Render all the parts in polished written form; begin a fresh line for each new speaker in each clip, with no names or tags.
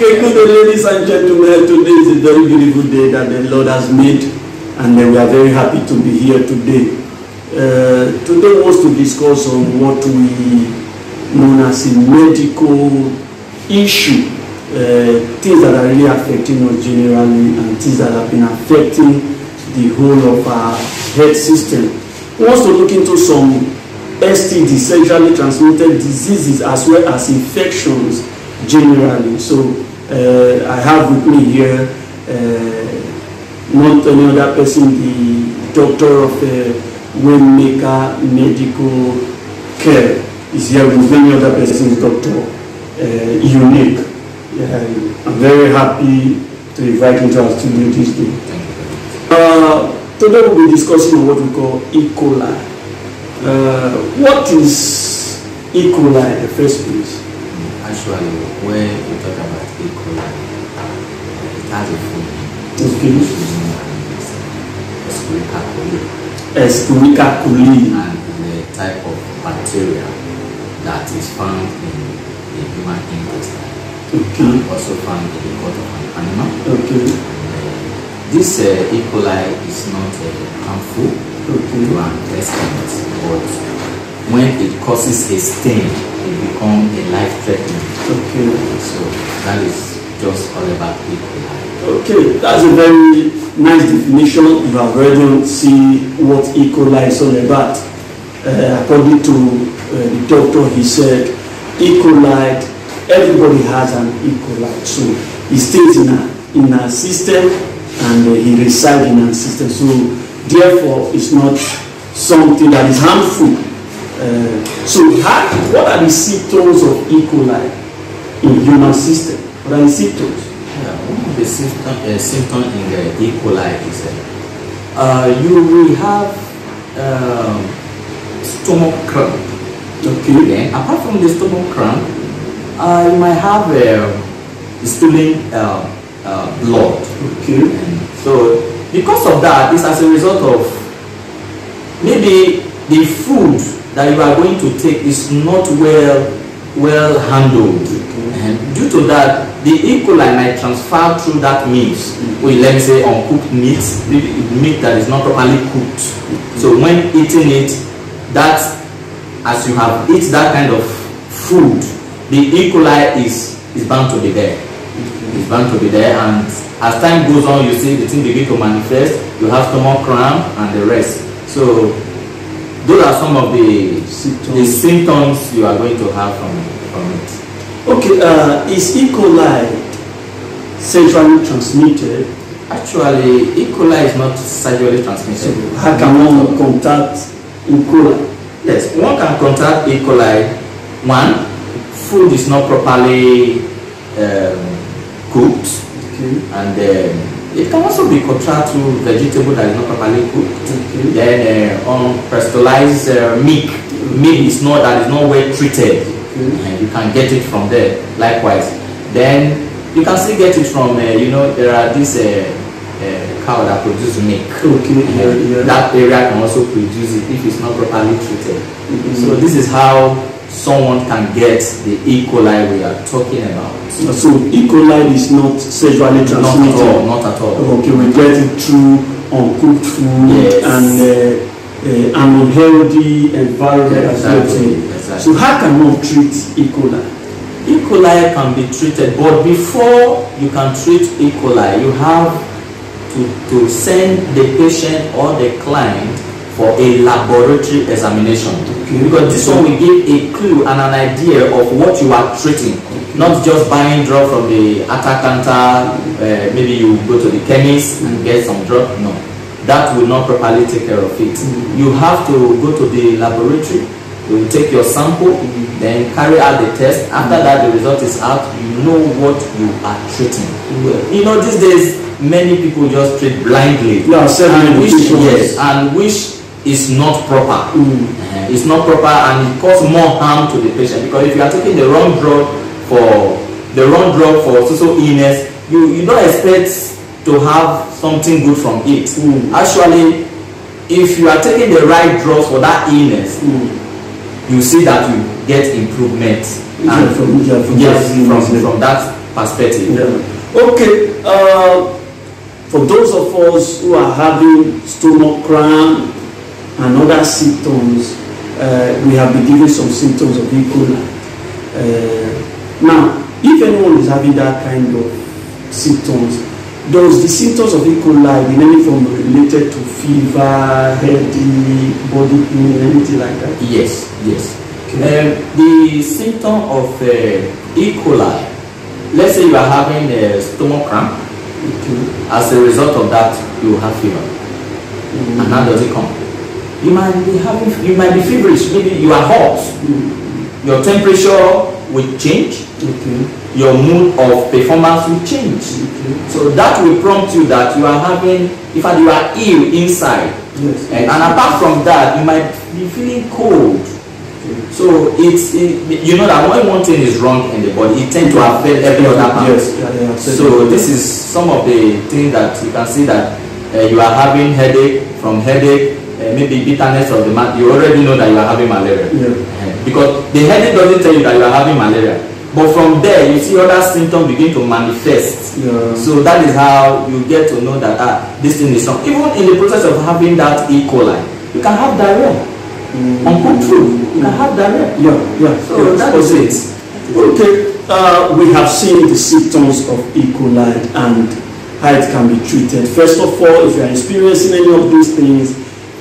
Okay, good day, ladies and gentlemen. Today is a very beautiful day that the Lord has made, and we are very happy to be here today. Today wants to discuss on what we know as a medical issue, things that are really affecting us generally and things that have been affecting the whole of our health system. We want to look into some STDs, sexually transmitted diseases, as well as infections generally. So I have with me here not any other person, the doctor of Waymaker Medical Care is here with many other persons, Dr. Unique. I'm very happy to invite him to our studio this day. Today we'll be discussing on what we call E. coli. What is E. coli in the first place?
Actually, when we talk about E. coli, it has a full name.
Okay.
Escherichia coli. And the type of bacteria that is found in the human intestine.
Okay.
And also found in the gut of an animal.
Okay.
This E. coli is not harmful to our intestines, but when it causes a stain, it becomes a life-threatening.
Okay.
So that is just all about E. coli.
Okay, that's a very nice definition. You have already seen what E. coli is all about. According to the doctor, he said E. coli, everybody has an E. coli. So he stays in our system and he resides in our system. So therefore, it's not something that is harmful. What are the symptoms of E. coli in human system? What are the symptoms?
Yeah, one of the symptoms in the E. coli is you will have stomach cramp.
Okay.
Then, apart from the stomach cramp, you might have stooling blood.
Okay.
And so because of that, it's as a result of maybe the food that you are going to take is not well handled. Okay. And due to that, the E. coli might transfer through that meat. Well, let me say uncooked meat that is not properly cooked. So when eating it, that as you have eaten that kind of food, the E. coli is bound to be there. It's bound to be there, and as time goes on, you see the thing begin to manifest. You have stomach cramp and the rest. So those are some of the symptoms you are going to have from it.
Okay, is E. coli sexually transmitted?
Actually, E. coli is not sexually transmitted.
So how can one contact E. coli?
Yes, one can contact E. coli. One, food is not properly cooked.
Okay.
And it can also be contracted through vegetable that is not properly cooked.
Okay.
Then unpasteurized milk is not well treated.
Okay.
And you can get it from there. Likewise, then you can still get it from there are these cow that produce milk.
Okay.
That area can also produce it if it's not properly treated. So this is how someone can get the E. coli we are talking about.
So E. coli is not sexually transmitted?
Not at all.
Okay, we get it through uncooked food.
Yes.
And an unhealthy environment.
Exactly.
So how can one treat E. coli?
E. coli can be treated, but before you can treat E. coli, you have to send the patient or the client for a laboratory examination. Okay. Because this one will give a clue and an idea of what you are treating. Okay. Not just buying drug from the counter, maybe you go to the chemist and get some drug. No, that will not properly take care of it. You have to go to the laboratory, you will take your sample, then carry out the test. After that, the result is out, you know what you are treating. These days, many people just treat blindly. And which is not proper. It's not proper, and it causes more harm to the patient, because if you are taking the wrong drug for social illness, you don't expect to have something good from it. Actually, if you are taking the right drugs for that illness, you see that you get improvement from that perspective.
Yeah. Okay. For those of us who are having stomach cramp and other symptoms, we have been given some symptoms of E. coli. Now, if anyone is having that kind of symptoms, does the symptoms of E. coli in any form related to fever, headache, body pain, anything like that?
Yes, yes.
Okay.
The symptom of E. coli, let's say you are having a stomach cramp.
Okay.
As a result of that, you have fever. And how does it come? You might be feverish. Maybe you are hot. Your temperature will change.
Okay.
Your mood of performance will change.
Okay.
So that will prompt you that you are having, in fact, you are ill inside.
Yes.
And apart from that, you might be feeling cold. So you know that when one thing is wrong in the body, it tends to affect every other part.
Yes. Yeah.
So this is some of the things that you can see that you are having headache. From headache, maybe bitterness of the mouth, you already know that you are having malaria.
Yeah.
Because the headache doesn't tell you that you are having malaria. But from there, you see other symptoms begin to manifest.
Yeah.
So that is how you get to know that this thing is wrong. Even in the process of having that E. coli, you can have diarrhea. Uncooked food, you can have diarrhea.
Yeah.
So that is it.
Okay. We have seen the symptoms of E. coli and how it can be treated. First of all, if you are experiencing any of these things,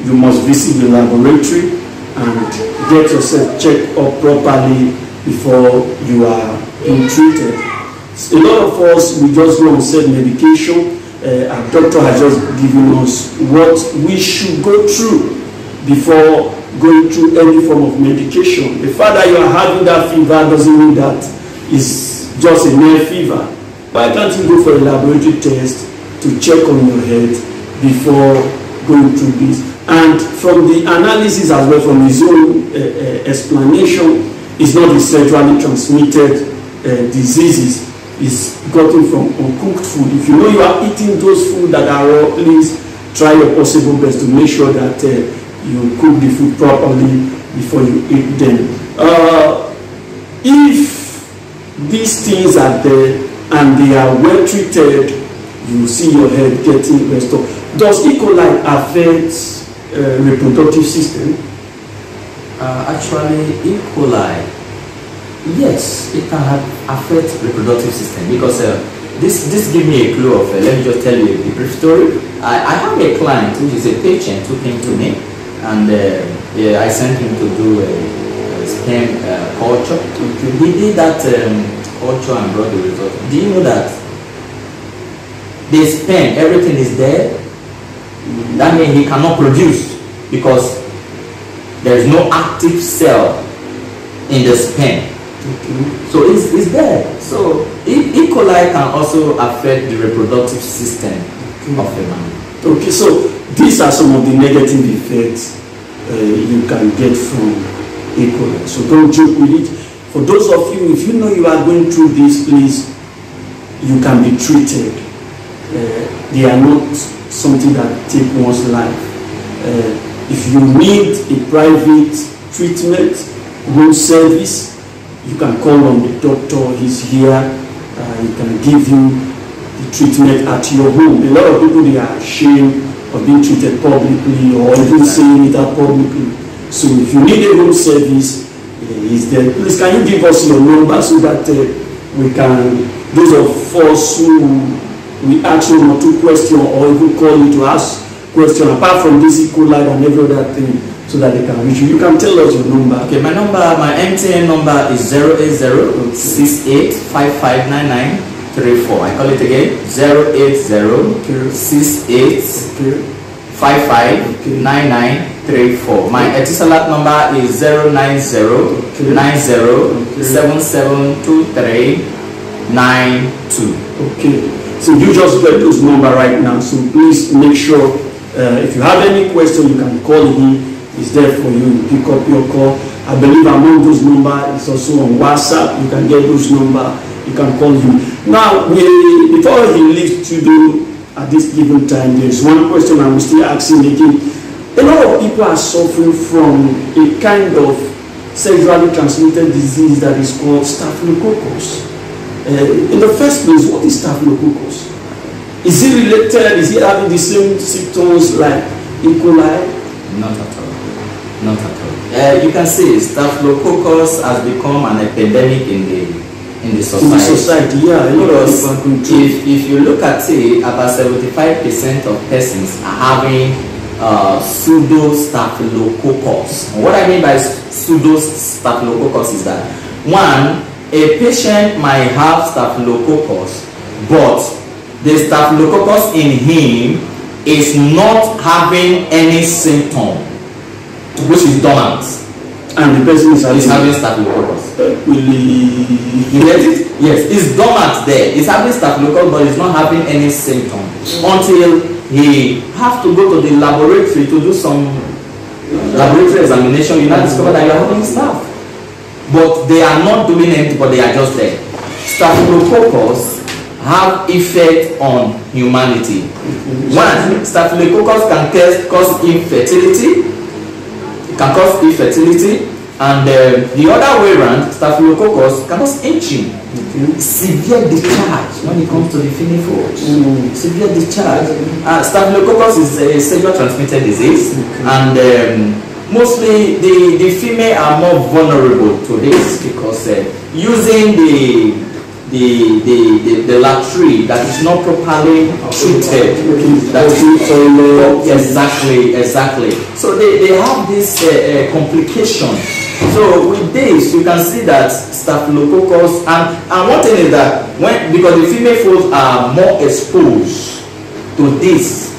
you must visit the laboratory and get yourself checked up properly before you are being treated. A lot of us, we just go on set medication. Our doctor has just given us what we should go through before going through any form of medication. The fact that you are having that fever doesn't mean that it's just a mere fever. Why can't you go for a laboratory test to check on your head before going through this? And from the analysis as well, from his own explanation, it's not the sexually transmitted diseases. It's gotten from uncooked food. If you know you are eating those food that are raw, please try your possible best to make sure that you cook the food properly before you eat them. If these things are there and they are well treated, you see your head getting restored. Does E. coli affect reproductive system?
Actually, E. coli, yes, it can affect reproductive system because this gives me a clue of, let me just tell you a brief story. I have a client who is a patient who came to me, and I sent him to do a sperm culture. He did that culture and brought the result. Do you know that the sperm, everything is there? That means he cannot produce because there is no active cell in the sperm. So it's there. So E. coli can also affect the reproductive system of a man.
Okay, so these are some of the negative effects you can get from E. coli. So don't joke with it. For those of you, if you know you are going through this, please, you can be treated. They are not something that take one's life. If you need a private treatment, room service, you can call on the doctor. He's here. He can give you the treatment at your home. A lot of people, they are ashamed of being treated publicly or even saying it out publicly. So if you need a home service, he's there. Please, can you give us your number so that we can, those of us who we ask one or two questions or even call you to ask questions apart from this E. coli and every other thing, so that they can reach you. You can tell us your number.
Okay, my MTN number is 08068559934. I call it again, 08068559934. My Etisalat number is 090772392.
Okay, so you just get those number right now. So please make sure if you have any question, you can call him. It's there for you. Pick up your call. I believe among those numbers, it's also on WhatsApp. You can get those number. You can call him. Now, before he leaves studio at this given time, there is one question I will still asking again. A lot of people are suffering from a kind of sexually transmitted disease that is called Staphylococcus. In the first place, what is Staphylococcus? Is it related? Is it having the same symptoms like E. coli?
Not at all. Not at all. You can see Staphylococcus has become an epidemic in the society.
In the society, yeah.
Because if you look at it, about 75% of persons are having pseudo Staphylococcus. What I mean by pseudo Staphylococcus is that, one, a patient might have Staphylococcus, but the Staphylococcus in him is not having any symptom, which is dormant,
and the person is
having Staphylococcus.
You
get it? Yes, it's dormant there. It's having Staphylococcus, but it's not having any symptom until he have to go to the laboratory to do some laboratory examination. You now discover that you are having staph, but they are not doing anything, but they are just there. Staphylococcus have effect on humanity. One, Staphylococcus can cause infertility. It can cause infertility, and the other way around, Staphylococcus can cause itching. Severe discharge when it comes to the female folds. Severe discharge. Staphylococcus is a sexually transmitted disease, and mostly the female are more vulnerable to this because using the latrine that is not properly treated. Exactly. So they have this complication. So with this, you can see that Staphylococcus, and one thing is that because the female folds are more exposed to this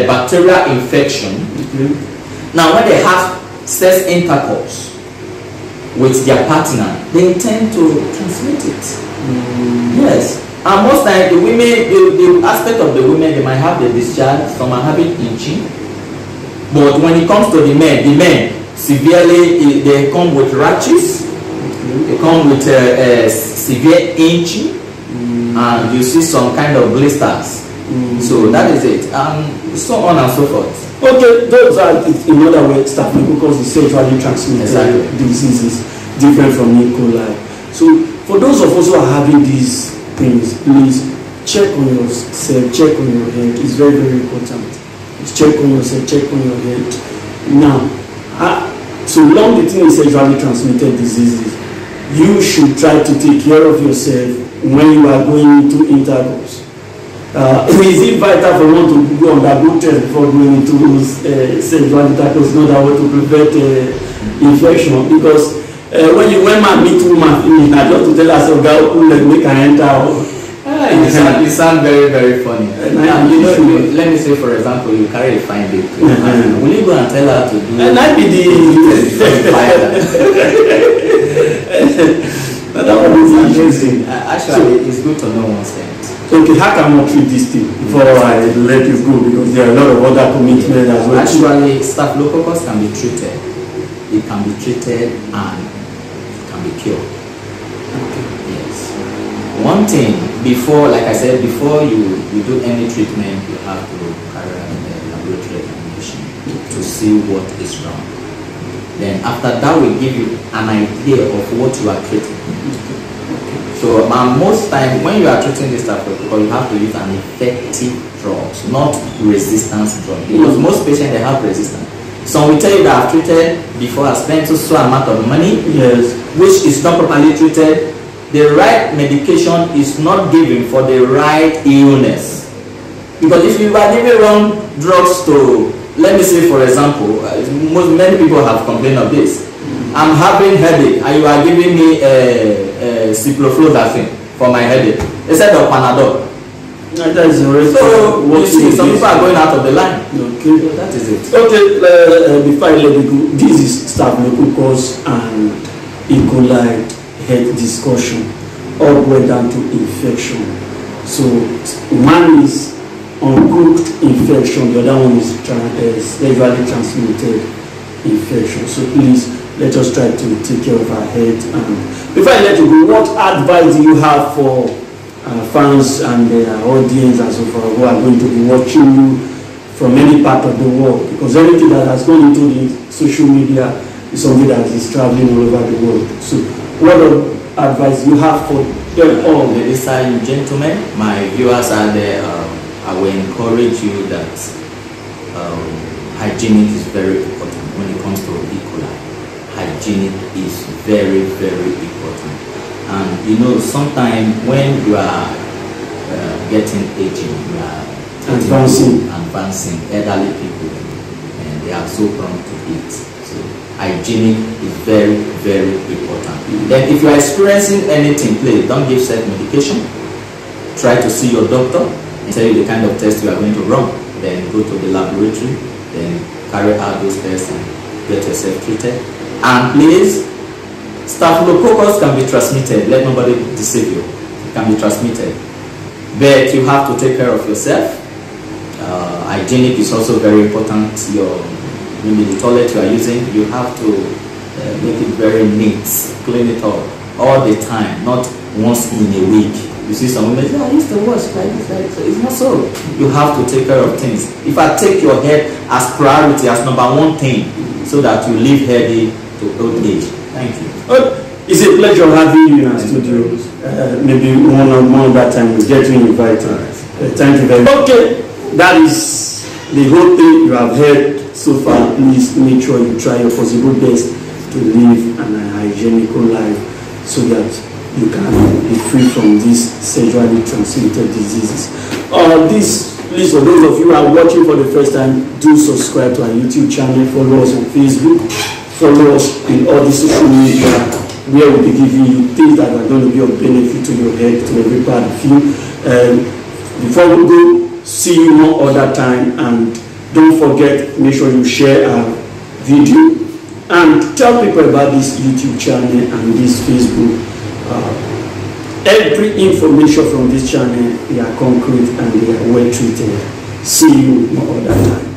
bacterial infection. Now when they have sex intercourse with their partner, they tend to transmit it. Yes, and most times the women, the aspect of the women, they might have the discharge, some are having itching, but when it comes to the men severely, they come with rashes, they come with severe itching, and you see some kind of blisters. So that is it, and so on and so forth.
Okay, those are, in other words, Staphylococcus is sexually transmitted diseases different from E. coli. So for those of us who are having these things, please check on yourself, check on your head. It's very, very important. Check on yourself, check on your head. Now, so long the thing is sexually transmitted diseases, you should try to take care of yourself when you are going into intercourse. Is it vital for one to go undergo test before going into sexual intercourse in order to prevent infection? Because when man meet woman, I just to tell us, "Girl, make her enter."
You sound very, very funny. Now, let me say, for example, you carry a fine babe. Will you go and tell her to do?
And I be that one is interesting.
Actually, it's good to know one thing.
Okay, how can we treat this thing before I let you go? Because there are a lot of other commitments as well.
Actually, Staphylococcus can be treated. It can be treated and it can be cured. Okay. Yes. One thing, before, like I said, before you do any treatment, you have to carry out a laboratory examination to see what is wrong. Then after that, will give you an idea of what you are treating. So most time when you are treating this Staphylococcus, you have to use an effective drugs, not resistance drug. Because most patients, they have resistance. Some will tell you that I've treated before, I spent so amount of money,
yes,
which is not properly treated. The right medication is not given for the right illness. Because if you are giving wrong drugs to, let me say for example, many people have complained of this. I'm having headache and you are giving me ciprofloxacin for my headache instead of Panadol.
That is already
so you see, some people are going out of the line.
Okay,
so that is it.
Okay, before I let you go, this is Staphylococcus and E. coli health discussion, all the way down to infection. So one is uncooked infection, the other one is sexually transmitted infection. So please, let us try to take care of our health. Before I let you go, what advice do you have for fans and audience and so forth who are going to be watching you from any part of the world? Because everything that has gone into the social media is something that is traveling all over the world. So what advice you have for them all?
Ladies and gentlemen, my viewers are there. I will encourage you that hygienic is very important when it comes to E. coli. Hygienic is very, very important. And you know, sometimes when you are getting aging, you are advancing, elderly people, and they are so prone to it. So hygienic is very, very important. Then if you are experiencing anything, please don't give self-medication. Try to see your doctor and tell you the kind of test you are going to run. Then go to the laboratory, then carry out those tests and get yourself treated. And please, Staphylococcus can be transmitted. Let nobody deceive you. It can be transmitted. But you have to take care of yourself. Hygienic is also very important. Maybe the toilet you are using, you have to make it very neat, clean it up all the time, not once in a week. You see some women say, I used to wash like this, like this. It's not so. You have to take care of things. If I take your head as priority, as number one thing, so that you live healthy to old age. Thank you.
It's a pleasure having you in our studio. Maybe one or more that time we'll get you invited. Thank you very much. Okay, that is the whole thing you have heard so far. Please make sure you try your possible best to live an hygienic life so that you can be free from these sexually transmitted diseases. Please, for those of you who are watching for the first time, do subscribe to our YouTube channel, follow us on Facebook, follow us in all the social media, where we'll be giving you things that are going to be of benefit to your head, to every part of you. Before we go, see you no other time, and don't forget, make sure you share our video and tell people about this YouTube channel and this Facebook. Every information from this channel, they are concrete and they are well treated. See you no other time.